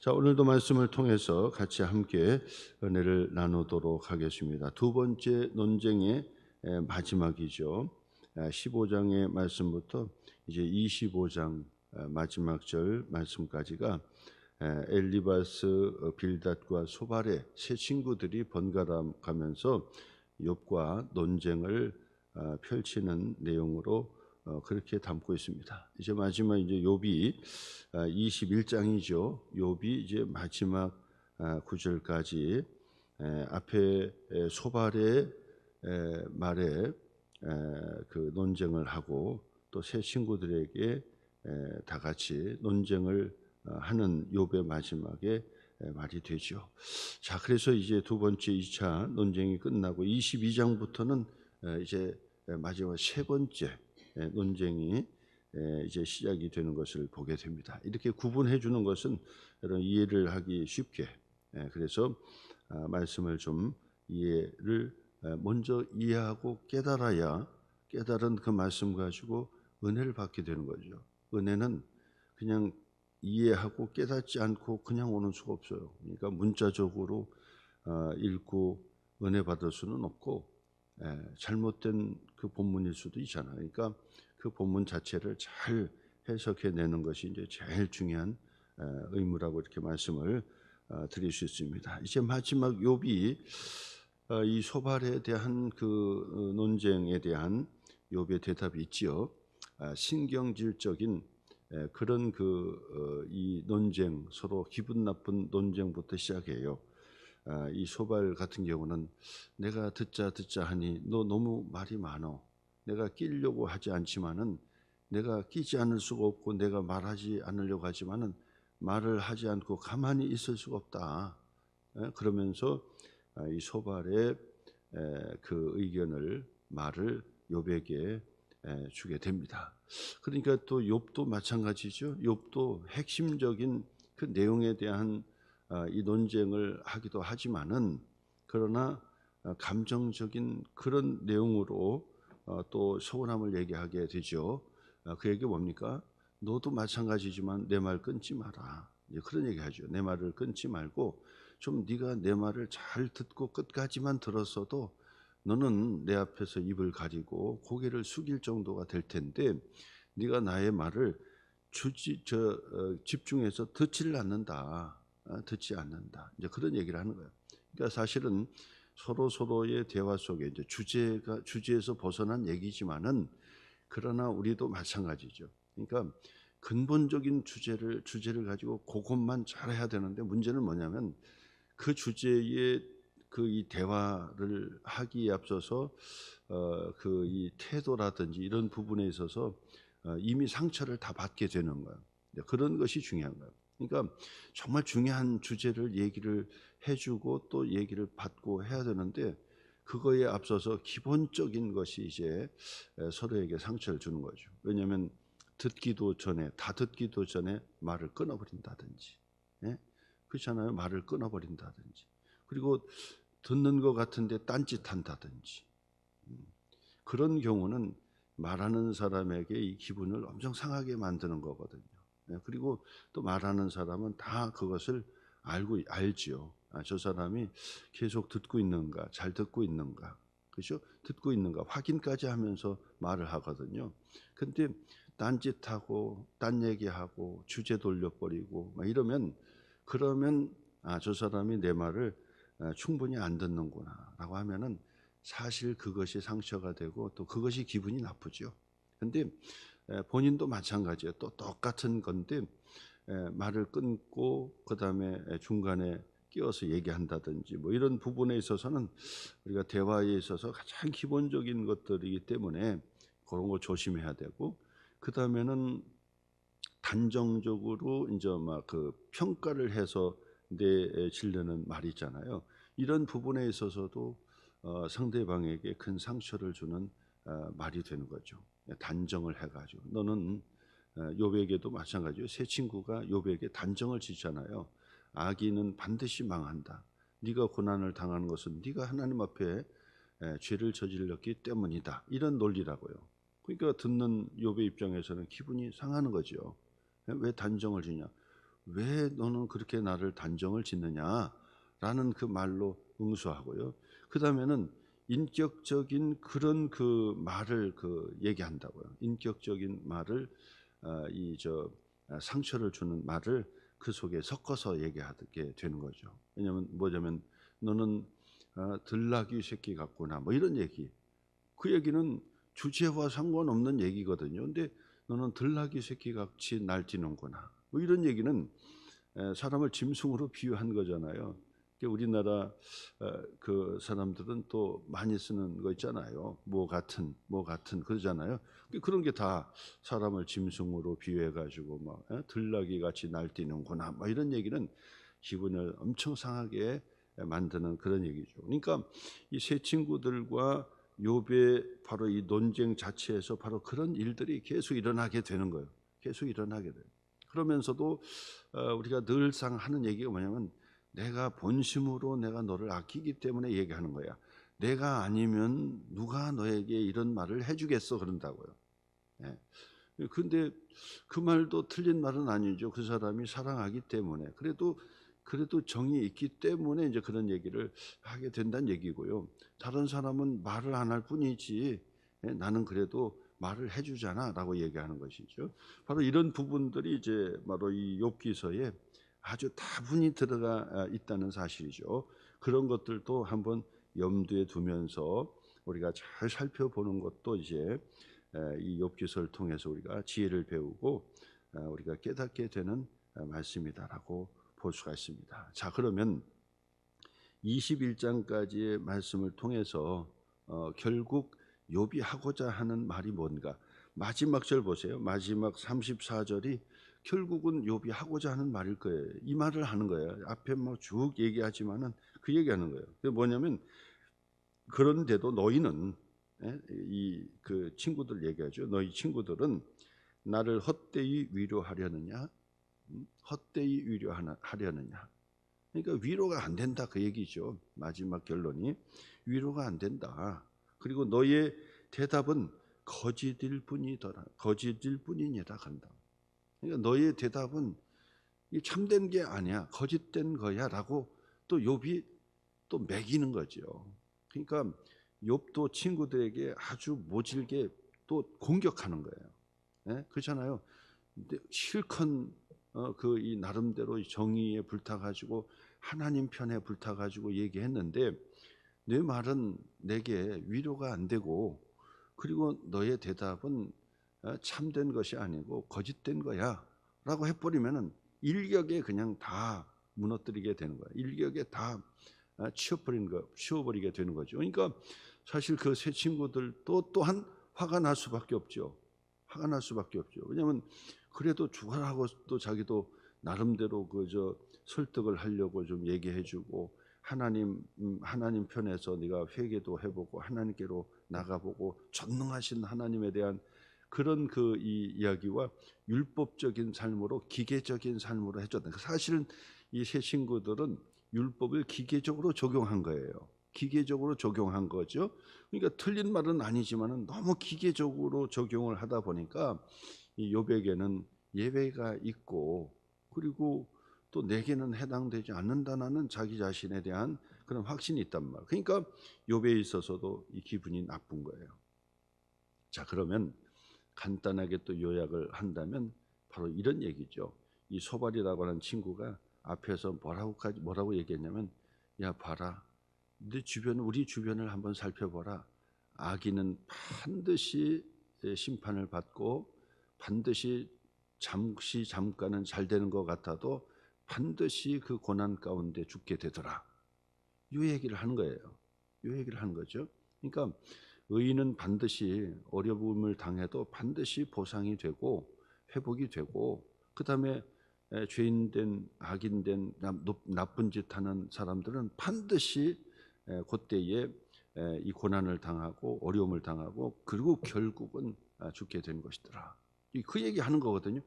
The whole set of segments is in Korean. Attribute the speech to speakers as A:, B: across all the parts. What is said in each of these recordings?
A: 자, 오늘도 말씀을 통해서 같이 함께 은혜를 나누도록 하겠습니다. 두 번째 논쟁의 마지막이죠. 15장의 말씀부터 이제 25장 마지막 절 말씀까지가 엘리바스, 빌닷과 소발의 세 친구들이 번갈아 가면서 욥과 논쟁을 펼치는 내용으로 그렇게 담고 있습니다. 이제 마지막 이제 욥이 21장이죠. 욥이 이제 마지막 구절까지 앞에 소발의 말에 그 논쟁을 하고 또 세 친구들에게 다 같이 논쟁을 하는 욥의 마지막에 말이 되죠. 자, 그래서 이제 두 번째 2차 논쟁이 끝나고 22장부터는 이제 마지막 세 번째 논쟁이 이제 시작이 되는 것을 보게 됩니다. 이렇게 구분해 주는 것은 여러분 이해를 하기 쉽게, 그래서 말씀을 좀 이해를 먼저 이해하고 깨달아야 깨달은 그 말씀 가지고 은혜를 받게 되는 거죠. 은혜는 그냥 이해하고 깨닫지 않고 그냥 오는 수가 없어요. 그러니까 문자적으로 읽고 은혜 받을 수는 없고 잘못된 그 본문일 수도 있잖아요. 그러니까 그 본문 자체를 잘 해석해내는 것이 이제 제일 중요한 의무라고 이렇게 말씀을 드릴 수 있습니다. 이제 마지막 욥이 이 소발에 대한 그 논쟁에 대한 욥의 대답이 있지요. 신경질적인 그런 이 논쟁, 서로 기분 나쁜 논쟁부터 시작해요. 이 소발 같은 경우는 내가 듣자 하니 너 너무 말이 많어. 내가 끼려고 하지 않지만은 내가 끼지 않을 수가 없고 내가 말하지 않으려고 하지만은 말을 하지 않고 가만히 있을 수가 없다. 그러면서 이 소발의 그 의견을 말을 욥에게 주게 됩니다. 그러니까 또 욥도 마찬가지죠. 욥도 핵심적인 그 내용에 대한 이 논쟁을 하기도 하지만은 그러나 감정적인 그런 내용으로 또 서운함을 얘기하게 되죠. 그 얘기 뭡니까? 너도 마찬가지지만 내 말 끊지 마라. 그런 얘기하죠. 내 말을 끊지 말고 좀 네가 내 말을 잘 듣고 끝까지만 들었어도 너는 내 앞에서 입을 가리고 고개를 숙일 정도가 될 텐데 네가 나의 말을 집중해서 듣지를 않는다. 듣지 않는다. 이제 그런 얘기를 하는 거예요. 그러니까 사실은 서로의 대화 속에 이제 주제에서 벗어난 얘기지만은 그러나 우리도 마찬가지죠. 그러니까 근본적인 주제를 가지고 그것만 잘해야 되는데 문제는 뭐냐면 그 주제의 그 이 대화를 하기에 앞서서 그 이 태도라든지 이런 부분에 있어서 이미 상처를 다 받게 되는 거예요. 그런 것이 중요한 거예요. 그러니까 정말 중요한 주제를 얘기를 해주고 또 얘기를 받고 해야 되는데 그거에 앞서서 기본적인 것이 이제 서로에게 상처를 주는 거죠. 왜냐하면 다 듣기도 전에 말을 끊어버린다든지, 그렇잖아요. 말을 끊어버린다든지, 그리고 듣는 것 같은데 딴짓한다든지, 그런 경우는 말하는 사람에게 이 기분을 엄청 상하게 만드는 거거든요. 그리고 또 말하는 사람은 다 그것을 알지요. 저 사람이 계속 듣고 있는가, 잘 듣고 있는가, 그렇죠? 듣고 있는가 확인까지 하면서 말을 하거든요. 근데 딴짓하고 딴 얘기하고 주제 돌려버리고 막 이러면 그러면 저 사람이 내 말을 충분히 안 듣는구나라고 하면은 사실 그것이 상처가 되고 또 그것이 기분이 나쁘죠. 근데 본인도 마찬가지예요. 또 똑같은 건데 말을 끊고 그다음에 중간에 끼어서 얘기한다든지 뭐 이런 부분에 있어서는 우리가 대화에 있어서 가장 기본적인 것들이기 때문에 그런 거 조심해야 되고 그다음에는 단정적으로 이제 막 그 평가를 해서 내지르는 말이 있잖아요. 이런 부분에 있어서도 상대방에게 큰 상처를 주는 말이 되는 거죠. 단정을 해가지고 너는 욥에게도 마찬가지예요. 세 친구가 욥에게 단정을 짓잖아요. 악인은 반드시 망한다. 네가 고난을 당하는 것은 네가 하나님 앞에 죄를 저질렀기 때문이다. 이런 논리라고요. 그러니까 듣는 욥의 입장에서는 기분이 상하는 거죠. 왜 단정을 주냐? 왜 너는 그렇게 나를 단정을 짓느냐라는 그 말로 응수하고요. 그 다음에는 인격적인 그런 그 말을 얘기한다고요. 인격적인 말을 상처를 주는 말을 그 속에 섞어서 얘기하게 되는 거죠. 왜냐하면 뭐냐면 너는 들나귀 새끼 같구나 뭐 이런 얘기. 그 얘기는 주제와 상관없는 얘기거든요. 근데 너는 들나귀 새끼 같이 날뛰는구나. 뭐 이런 얘기는 사람을 짐승으로 비유한 거잖아요. 우리나라 그 사람들은 또 많이 쓰는 거 있잖아요. 뭐 같은 그러잖아요. 그런 게 다 사람을 짐승으로 비유해 가지고 막 들나귀 같이 날뛰는구나. 뭐 이런 얘기는 기분을 엄청 상하게 만드는 그런 얘기죠. 그러니까 이 세 친구들과 욥의 바로 이 논쟁 자체에서 바로 그런 일들이 계속 일어나게 되는 거예요. 계속 일어나게 돼요. 그러면서도 우리가 늘상 하는 얘기가 뭐냐면 내가 본심으로 내가 너를 아끼기 때문에 얘기하는 거야. 내가 아니면 누가 너에게 이런 말을 해주겠어 그런다고요. 근데 그 말도 틀린 말은 아니죠. 그 사람이 사랑하기 때문에 그래도 정이 있기 때문에 이제 그런 얘기를 하게 된다는 얘기고요. 다른 사람은 말을 안 할 뿐이지 나는 그래도 말을 해주잖아라고 얘기하는 것이죠. 바로 이런 부분들이 이제 바로 이 욥기서에 아주 다분히 들어가 있다는 사실이죠. 그런 것들도 한번 염두에 두면서 우리가 잘 살펴보는 것도 이제 이 욥기서를 통해서 우리가 지혜를 배우고 우리가 깨닫게 되는 말씀이다라고 볼 수가 있습니다. 자, 그러면 21장까지의 말씀을 통해서 결국 욥이 하고자 하는 말이 뭔가? 마지막 절 보세요. 마지막 34절이 결국은 욥이 하고자 하는 말일 거예요. 이 말을 하는 거예요. 앞에 뭐 쭉 얘기하지만은 그 얘기하는 거예요. 그게 뭐냐면 그런데도 너희는 그 친구들 얘기하죠. 너희 친구들은 나를 헛되이 위로하려느냐? 헛되이 위로하려느냐? 그러니까 위로가 안 된다 그 얘기죠. 마지막 결론이 위로가 안 된다. 그리고 너의 대답은 거짓일 뿐이더라. 거짓일 뿐이니라 간다. 그러니까 너의 대답은 참된 게 아니야. 거짓된 거야라고 또 욥이 또 매기는 거죠. 그러니까 욥도 친구들에게 아주 모질게 또 공격하는 거예요. 그렇잖아요. 근데 실컷 이 나름대로 정의에 불타가지고 하나님 편에 불타가지고 얘기했는데 내 말은 내게 위로가 안 되고 그리고 너의 대답은 참된 것이 아니고 거짓된 거야 라고 해버리면은 일격에 그냥 다 무너뜨리게 되는 거야. 일격에 다 치워버리게 되는 거죠. 그러니까 사실 그 세 친구들도 또한 화가 날 수밖에 없죠. 화가 날 수밖에 없죠. 왜냐하면 그래도 죽어라고 또 자기도 나름대로 설득을 하려고 좀 얘기해주고 하나님 편에서 네가 회개도 해보고 하나님께로 나가보고 전능하신 하나님에 대한 그런 이 이야기와 율법적인 삶으로 기계적인 삶으로 해줬다. 사실은 이 세 친구들은 율법을 기계적으로 적용한 거예요. 기계적으로 적용한 거죠. 그러니까 틀린 말은 아니지만은 너무 기계적으로 적용을 하다 보니까 이 욥에게는 예외가 있고 그리고 또 내게는 해당되지 않는다는 자기 자신에 대한 그런 확신이 있단 말. 그러니까 욥에 있어서도 이 기분이 나쁜 거예요. 자, 그러면 간단하게 또 요약을 한다면 바로 이런 얘기죠. 이 소발이라고 하는 친구가 앞에서 뭐라고 얘기했냐면 야 봐라. 우리 주변을 한번 살펴보라. 악인은 반드시 심판을 받고 반드시 잠깐은 잘 되는 것 같아도 반드시 그 고난 가운데 죽게 되더라. 이 얘기를 하는 거예요. 이 얘기를 하는 거죠. 그러니까 의인은 반드시 어려움을 당해도 반드시 보상이 되고 회복이 되고 그 다음에 죄인된 악인된 나쁜 짓 하는 사람들은 반드시 그때에 이 고난을 당하고 어려움을 당하고 그리고 결국은 죽게 된 것이더라. 그 얘기하는 거거든요.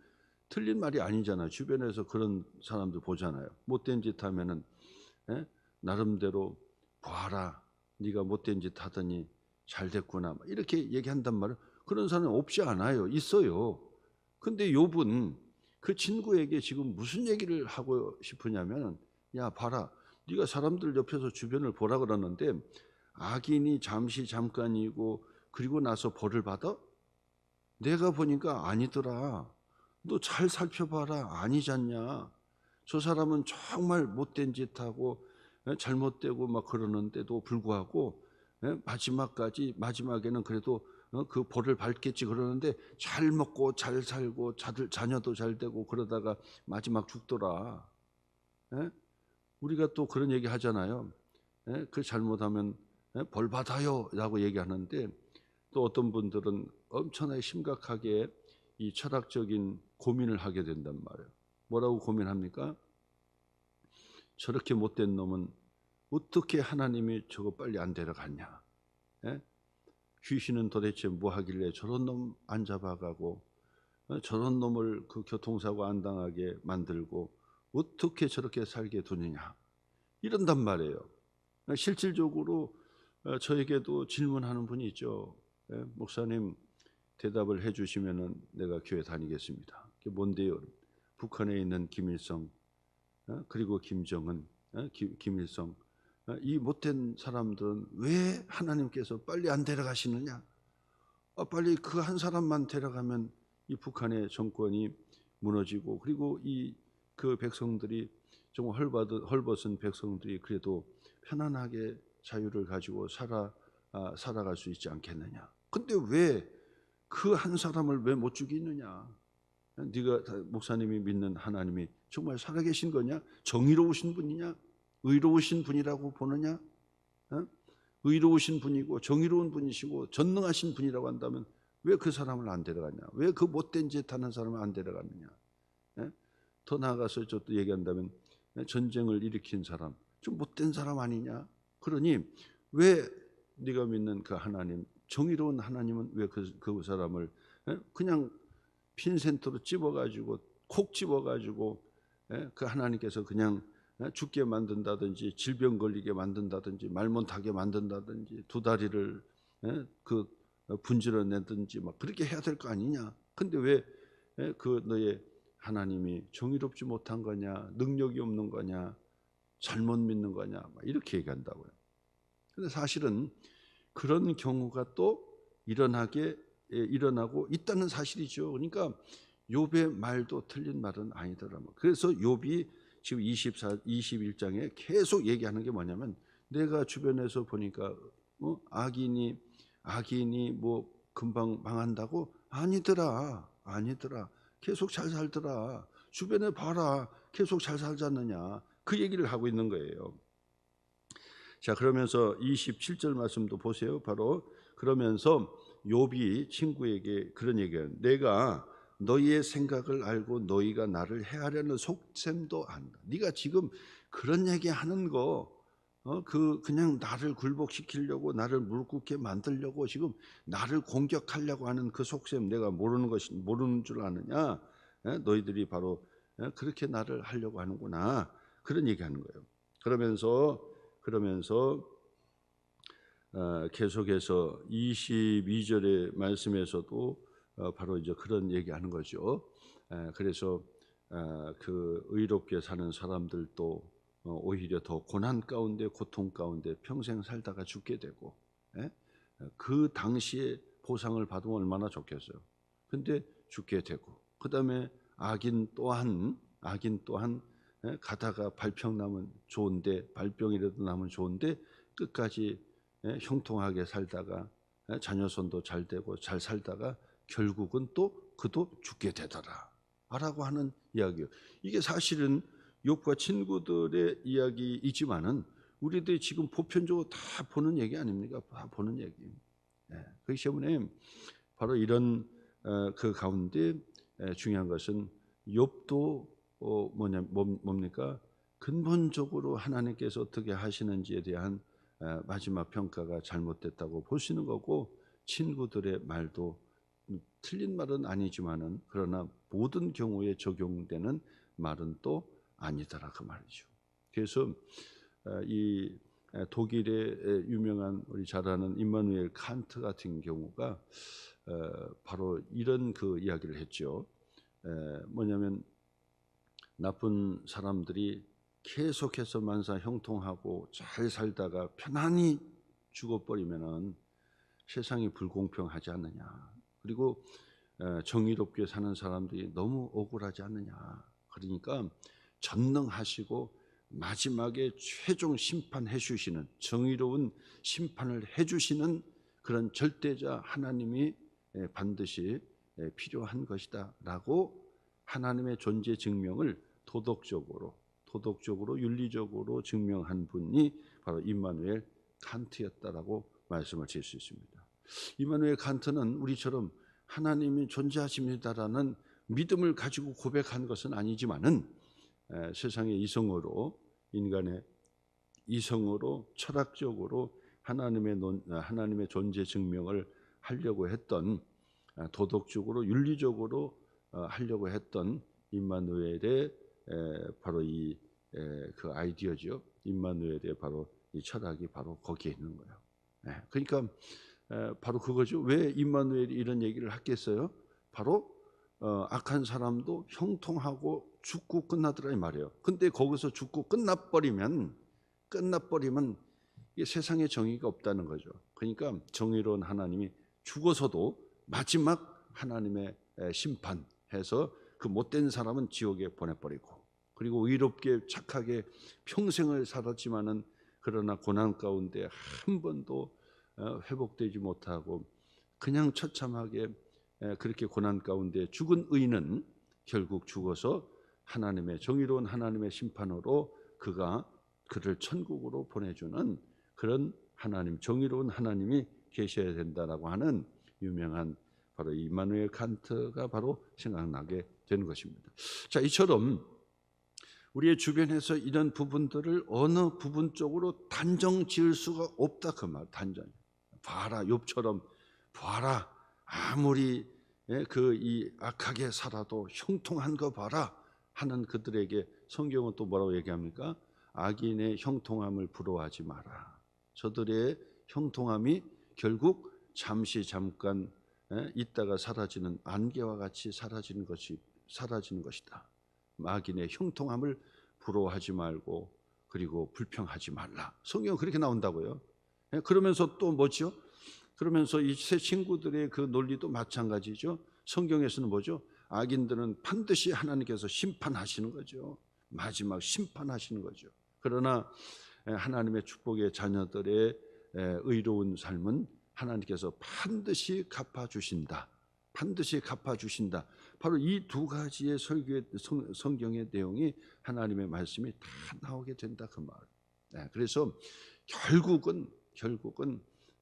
A: 틀린 말이 아니잖아요. 주변에서 그런 사람들 보잖아요. 못된 짓 하면은 나름대로 봐라. 네가 못된 짓 하더니 잘 됐구나. 이렇게 얘기한단 말이에요. 그런 사람은 없지 않아요. 있어요. 근데 욥은 그 친구에게 지금 무슨 얘기를 하고 싶으냐면, 야 봐라, 네가 사람들 옆에서 주변을 보라 그러는데 악인이 잠시 잠깐이고 그리고 나서 벌을 받아? 내가 보니까 아니더라. 너 잘 살펴봐라. 아니잖냐. 저 사람은 정말 못된 짓 하고 잘못되고 막 그러는데도 불구하고 마지막에는 그래도 그 벌을 받겠지 그러는데 잘 먹고 잘 살고 자녀도 잘 되고 그러다가 마지막 죽더라. 예? 우리가 또 그런 얘기 하잖아요. 그 잘못하면 벌 받아요 라고 얘기하는데, 또 어떤 분들은 엄청나게 심각하게 이 철학적인 고민을 하게 된단 말이에요. 뭐라고 고민합니까? 저렇게 못된 놈은 어떻게 하나님이 저거 빨리 안 데려갔냐? 귀신은 도대체 뭐 하길래 저런 놈 안 잡아가고 저런 놈을 그 교통사고 안 당하게 만들고 어떻게 저렇게 살게 두느냐? 이런단 말이에요. 실질적으로 저에게도 질문하는 분이 있죠. 목사님, 대답을 해주시면은 내가 교회 다니겠습니다. 그게 뭔데요? 북한에 있는 김일성 그리고 김정은, 김일성, 이 못된 사람들은 왜 하나님께서 빨리 안 데려가시느냐? 빨리 그 한 사람만 데려가면 이 북한의 정권이 무너지고, 그리고 이 그 백성들이 정말 헐벗은 백성들이 그래도 편안하게 자유를 가지고 살아갈 수 있지 않겠느냐? 근데 왜 그 한 사람을 왜 못 죽이느냐? 네가 목사님이 믿는 하나님이 정말 살아계신 거냐? 정의로우신 분이냐? 의로우신 분이라고 보느냐? 의로우신 분이고 정의로운 분이시고 전능하신 분이라고 한다면 왜 그 사람을 안 데려가냐? 왜 그 못된 짓 하는 사람을 안 데려가느냐? 더 나아가서 또 얘기한다면 전쟁을 일으킨 사람, 좀 못된 사람 아니냐? 그러니 왜 네가 믿는 그 하나님, 정의로운 하나님은 왜 그 사람을 그냥 핀센터로 찝어가지고 콕 찝어가지고 그 하나님께서 그냥 죽게 만든다든지 질병 걸리게 만든다든지 말 못하게 만든다든지 두 다리를 그 분질러내든지 막 그렇게 해야 될 거 아니냐? 근데 왜 그 너의 하나님이 정의롭지 못한 거냐, 능력이 없는 거냐, 잘못 믿는 거냐, 막 이렇게 얘기한다고요. 근데 사실은 그런 경우가 또 일어나고 있다는 사실이죠. 그러니까 욥의 말도 틀린 말은 아니더라. 그래서 욥이 지금 21장에 계속 얘기하는 게 뭐냐면, 내가 주변에서 보니까 악인이 뭐 금방 망한다고? 아니더라. 계속 잘 살더라. 주변에 봐라. 계속 잘 살지 않느냐. 그 얘기를 하고 있는 거예요. 자, 그러면서 27절 말씀도 보세요. 바로 그러면서 욥이 친구에게 그런 얘기해요. 내가 너희의 생각을 알고 너희가 나를 해하려는 속셈도 안다. 네가 지금 그런 얘기하는 거 그냥 나를 굴복시키려고, 나를 무릎 꿇게 만들려고 지금 나를 공격하려고 하는 그 속셈 내가 모르는 줄 아느냐? 너희들이 바로 그렇게 나를 하려고 하는구나. 그런 얘기하는 거예요. 그러면서 계속해서 22절의 말씀에서도 바로 이제 그런 얘기하는 거죠. 그래서 그 의롭게 사는 사람들도 오히려 더 고난 가운데, 고통 가운데 평생 살다가 죽게 되고, 그 당시에 보상을 받으면 얼마나 좋겠어요. 근데 죽게 되고, 그 다음에 악인 또한 가다가 발병 나면 좋은데, 발병이라도 나면 좋은데 끝까지 형통하게 살다가 자녀손도 잘 되고 잘 살다가 결국은 또 그도 죽게 되더라 라고 하는 이야기예요. 이게 사실은 욥과 친구들의 이야기이지만은 우리들이 지금 보편적으로 다 보는 얘기 아닙니까? 다 보는 얘기. 그렇기 때문에 바로 이런 그 가운데 중요한 것은 욥도 뭡니까? 근본적으로 하나님께서 어떻게 하시는지에 대한 마지막 평가가 잘못됐다고 보시는 거고, 친구들의 말도 틀린 말은 아니지만은 그러나 모든 경우에 적용되는 말은 또 아니더라 그 말이죠. 그래서 이 독일의 유명한 우리 잘 아는 임마누엘 칸트 같은 경우가 바로 이런 그 이야기를 했죠. 뭐냐면 나쁜 사람들이 계속해서 만사 형통하고 잘 살다가 편안히 죽어버리면은 세상이 불공평하지 않느냐. 그리고 정의롭게 사는 사람들이 너무 억울하지 않느냐. 그러니까 전능하시고 마지막에 최종 심판해 주시는, 정의로운 심판을 해 주시는 그런 절대자 하나님이 반드시 필요한 것이다 라고 하나님의 존재 증명을 도덕적으로 윤리적으로 증명한 분이 바로 임마누엘 칸트였다라고 말씀을 드릴 수 있습니다. 임마누엘 칸트는 우리처럼 하나님이 존재하십니다라는 믿음을 가지고 고백한 것은 아니지만은 세상의 이성으로, 인간의 이성으로 철학적으로 하나님의 존재 증명을 하려고 했던, 도덕적으로 윤리적으로 하려고 했던 임마누엘의 바로 그 아이디어죠. 임마누엘의 바로 이 철학이 바로 거기에 있는 거예요. 그러니까 바로 그거죠. 왜 임마누엘이 이런 얘기를 했겠어요? 바로 악한 사람도 형통하고 죽고 끝나더라 이 말이에요. 근데 거기서 죽고 끝나버리면 이게 세상에 정의가 없다는 거죠. 그러니까 정의로운 하나님이 죽어서도 마지막 하나님의 심판해서 그 못된 사람은 지옥에 보내버리고, 그리고 의롭게 착하게 평생을 살았지만은 그러나 고난 가운데 한 번도 회복되지 못하고 그냥 처참하게 그렇게 고난 가운데 죽은 의인은 결국 죽어서 하나님의 정의로운 하나님의 심판으로 그를 천국으로 보내주는 그런 하나님, 정의로운 하나님이 계셔야 된다라고 하는 유명한 바로 임마누엘 칸트가 바로 생각나게 되는 것입니다. 자, 이처럼 우리의 주변에서 이런 부분들을 어느 부분 쪽으로 단정 지을 수가 없다 그 말. 단정. 봐라, 욥처럼 봐라, 아무리 이 악하게 살아도 형통한 거 봐라 하는 그들에게 성경은 또 뭐라고 얘기합니까? 악인의 형통함을 부러워하지 마라. 저들의 형통함이 결국 잠깐 있다가 사라지는 안개와 같이 사라지는 것이다. 악인의 형통함을 부러워하지 말고 그리고 불평하지 말라. 성경은 그렇게 나온다고요. 그러면서 또 뭐죠? 그러면서 이 세 친구들의 그 논리도 마찬가지죠. 성경에서는 뭐죠? 악인들은 반드시 하나님께서 심판하시는 거죠. 마지막 심판하시는 거죠. 그러나 하나님의 축복의 자녀들의 의로운 삶은 하나님께서 반드시 갚아주신다. 반드시 갚아주신다. 바로 이 두 가지의 설교의 성경의 내용이 하나님의 말씀이 다 나오게 된다 그 말. 그래서 결국은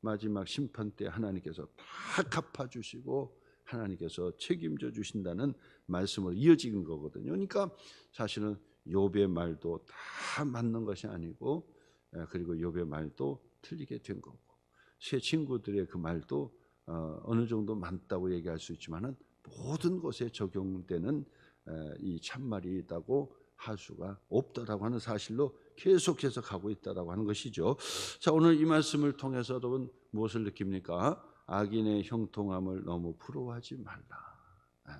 A: 마지막 심판 때 하나님께서 다 갚아주시고 하나님께서 책임져 주신다는 말씀으로 이어지는 거거든요. 그러니까 사실은 욥의 말도 다 맞는 것이 아니고, 그리고 욥의 말도 틀리게 된 거고, 세 친구들의 그 말도 어느 정도 맞다고 얘기할 수 있지만은 모든 것에 적용되는 이 참말이 있다고 할 수가 없다라고 하는 사실로 계속해서 가고 있다라고 하는 것이죠. 자, 오늘 이 말씀을 통해서 여러분 무엇을 느낍니까? 악인의 형통함을 너무 부러워하지 말라.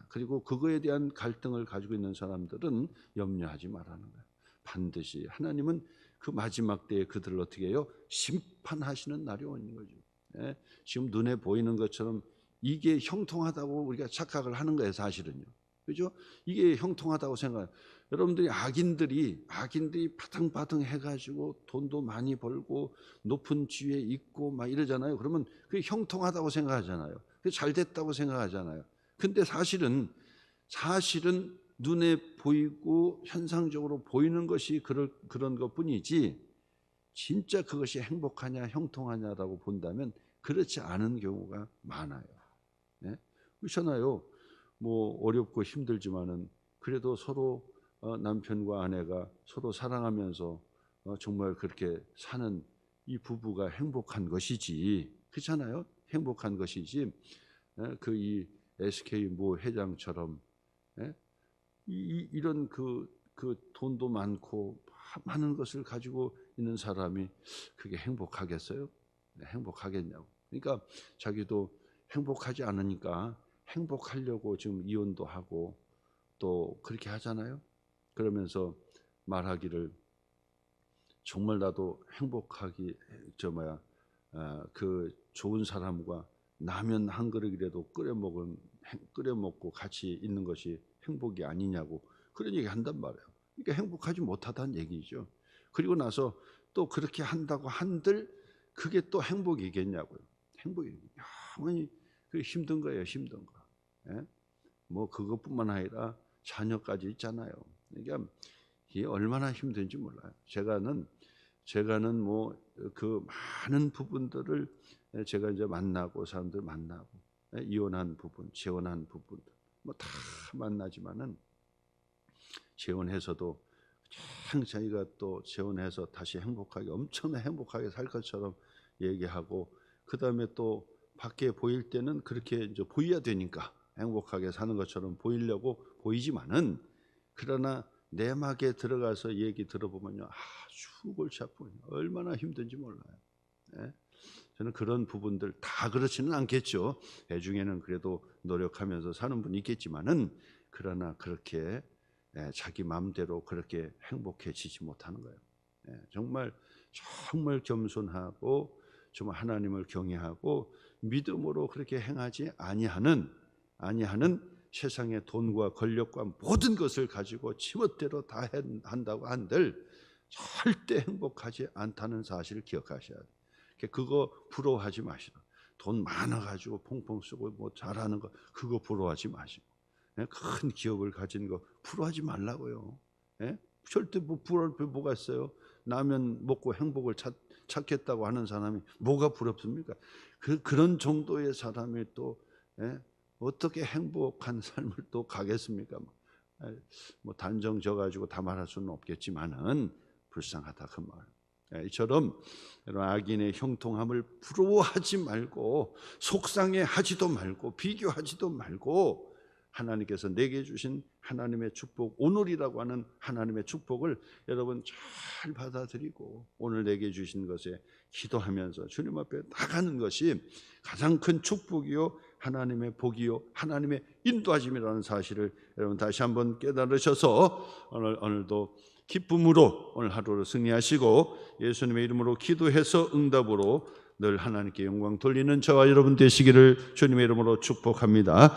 A: 그리고 그거에 대한 갈등을 가지고 있는 사람들은 염려하지 말라는 거예요. 반드시 하나님은 그 마지막 때에 그들을 어떻게 해요? 심판하시는 날이 오는 거죠. 지금 눈에 보이는 것처럼 이게 형통하다고 우리가 착각을 하는 거예요, 사실은요. 그죠? 이게 형통하다고 생각해요. 여러분들이 악인들이 바등바등 해가지고 돈도 많이 벌고 높은 지위에 있고 막 이러잖아요. 그러면 그게 형통하다고 생각하잖아요. 그게 잘 됐다고 생각하잖아요. 근데 사실은 눈에 보이고 현상적으로 보이는 것이 그런 것뿐이지 진짜 그것이 행복하냐 형통하냐라고 본다면 그렇지 않은 경우가 많아요. 그렇잖아요. 뭐 어렵고 힘들지만은 그래도 서로 남편과 아내가 서로 사랑하면서 정말 그렇게 사는 이 부부가 행복한 것이지, 그렇잖아요. 행복한 것이지 이 SK 모 회장처럼 이런 그 돈도 많고 많은 것을 가지고 있는 사람이 그게 행복하겠어요? 행복하겠냐고. 그러니까 자기도 행복하지 않으니까 행복하려고 지금 이혼도 하고 또 그렇게 하잖아요. 그러면서 말하기를 정말 나도 행복하기 그 좋은 사람과 라면 한 그릇이라도 끓여 먹고 같이 있는 것이 행복이 아니냐고 그런 얘기 한단 말이에요. 그러니까 행복하지 못하다는 얘기죠. 그리고 나서 또 그렇게 한다고 한들 그게 또 행복이겠냐고요. 행복이 영원히 그 힘든 거예요, 힘든 거. 예? 뭐 그것뿐만 아니라 자녀까지 있잖아요. 그러니까 이게 얼마나 힘든지 몰라요. 제가는 뭐 그 많은 부분들을 제가 이제 만나고 사람들 만나고 이혼한 부분, 재혼한 부분들 뭐 다 만나지만은 재혼해서도 자기가 또 재혼해서 다시 행복하게 엄청나게 행복하게 살 것처럼 얘기하고 그 다음에 또 밖에 보일 때는 그렇게 이제 보여야 되니까 행복하게 사는 것처럼 보이려고 보이지만은 그러나 내막에 들어가서 얘기 들어보면요, 죽을 잡고 얼마나 힘든지 몰라요. 예? 저는 그런 부분들 다 그렇지는 않겠죠. 배중에는 그래도 노력하면서 사는 분이 있겠지만은 그러나 그렇게 자기 마음대로 그렇게 행복해지지 못하는 거예요. 정말 겸손하고 정말 하나님을 경외하고 믿음으로 그렇게 행하지 아니하는 세상의 돈과 권력과 모든 것을 가지고 지멋대로 다 한다고 한들 절대 행복하지 않다는 사실을 기억하셔야 돼요. 그거 부러워하지 마시고 돈 많아가지고 펑펑 쓰고 뭐 잘하는 거 그거 부러워하지 마시고 큰 기업을 가진 거 부러워하지 말라고요. 절대 뭐 부러울 게 뭐가 있어요? 라면 먹고 행복을 찾겠다고 하는 사람이 뭐가 부럽습니까? 그런 정도의 사람이 또 어떻게 행복한 삶을 또 가겠습니까? 뭐 단정 져가지고 다 말할 수는 없겠지만은 불쌍하다 그 말. 이처럼 여러분 악인의 형통함을 부러워하지 말고 속상해하지도 말고 비교하지도 말고 하나님께서 내게 주신 하나님의 축복 오늘이라고 하는 하나님의 축복을 여러분 잘 받아들이고 오늘 내게 주신 것에 기도하면서 주님 앞에 나가는 것이 가장 큰 축복이요 하나님의 복이요 하나님의 인도하심이라는 사실을 여러분 다시 한번 깨달으셔서 오늘도 기쁨으로 오늘 하루를 승리하시고 예수님의 이름으로 기도해서 응답으로 늘 하나님께 영광 돌리는 저와 여러분 되시기를 주님의 이름으로 축복합니다.